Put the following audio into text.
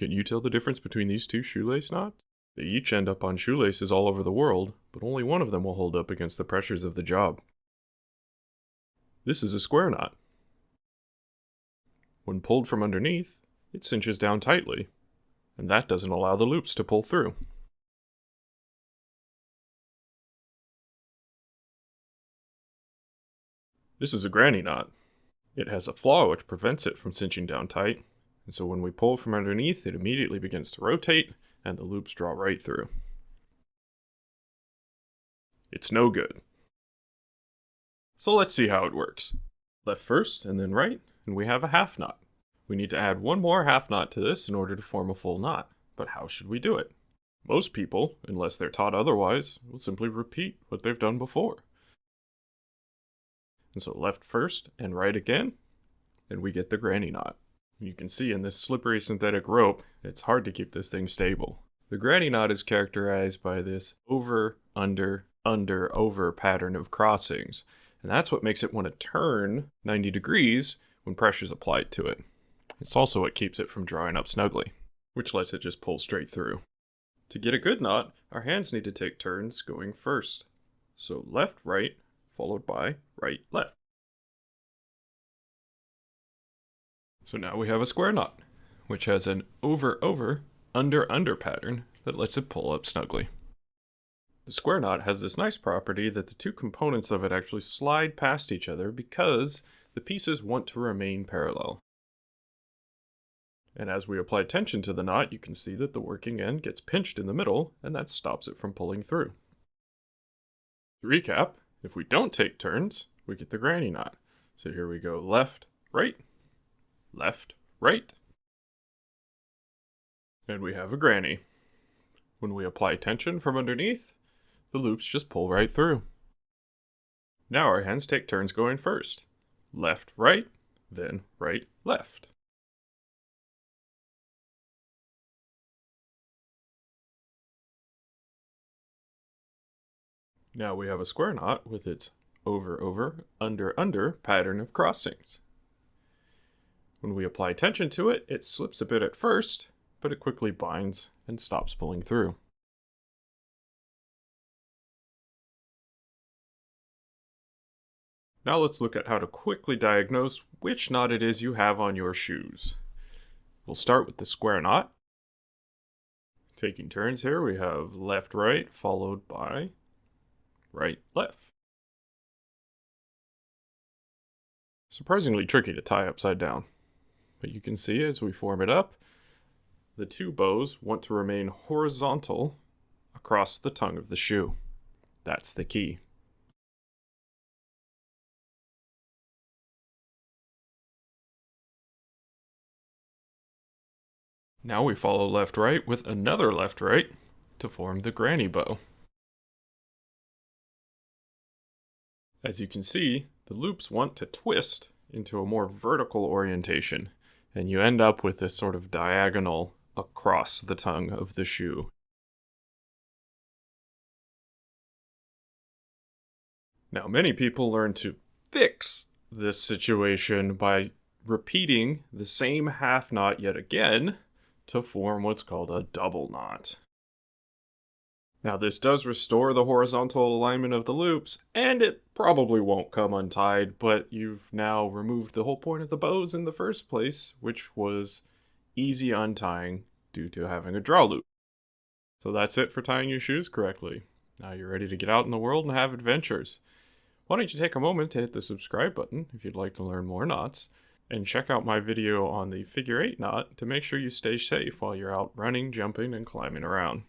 Can you tell the difference between these two shoelace knots? They each end up on shoelaces all over the world, but only one of them will hold up against the pressures of the job. This is a square knot. When pulled from underneath, it cinches down tightly, and that doesn't allow the loops to pull through. This is a granny knot. It has a flaw which prevents it from cinching down tight, and so when we pull from underneath, it immediately begins to rotate, and the loops draw right through. It's no good. So let's see how it works. Left first, and then right, and we have a half knot. We need to add one more half knot to this in order to form a full knot. But how should we do it? Most people, unless they're taught otherwise, will simply repeat what they've done before. And so left first and right again, and we get the granny knot. You can see in this slippery synthetic rope, it's hard to keep this thing stable. The granny knot is characterized by this over, under, over pattern of crossings. And that's what makes it want to turn 90 degrees when pressure is applied to it. It's also what keeps it from drawing up snugly, which lets it just pull straight through. To get a good knot, our hands need to take turns going first. So left, right, followed by right, left. So now we have a square knot, which has an over, under pattern that lets it pull up snugly. The square knot has this nice property that the two components of it actually slide past each other because the pieces want to remain parallel. And as we apply tension to the knot, you can see that the working end gets pinched in the middle, and that stops it from pulling through. To recap, if we don't take turns, we get the granny knot. So here we go left, right, and we have a granny. When we apply tension from underneath, the loops just pull right through. Now our hands take turns going first. Left, right, then right, left. Now we have a square knot with its over, under pattern of crossings. When we apply tension to it, it slips a bit at first, but it quickly binds and stops pulling through. Now let's look at how to quickly diagnose which knot it is you have on your shoes. We'll start with the square knot. Taking turns here, we have left, right, followed by right, left. Surprisingly tricky to tie upside down, but you can see as we form it up, the two bows want to remain horizontal across the tongue of the shoe. That's the key. Now we follow left, right with another left, right to form the granny bow. As you can see, the loops want to twist into a more vertical orientation, and you end up with this sort of diagonal across the tongue of the shoe. Now, many people learn to fix this situation by repeating the same half knot yet again to form what's called a double knot. Now, this does restore the horizontal alignment of the loops, and it probably won't come untied, but you've now removed the whole point of the bows in the first place, which was easy untying due to having a draw loop. So that's it for tying your shoes correctly. Now you're ready to get out in the world and have adventures. Why don't you take a moment to hit the subscribe button if you'd like to learn more knots, and check out my video on the figure 8 knot to make sure you stay safe while you're out running, jumping, and climbing around.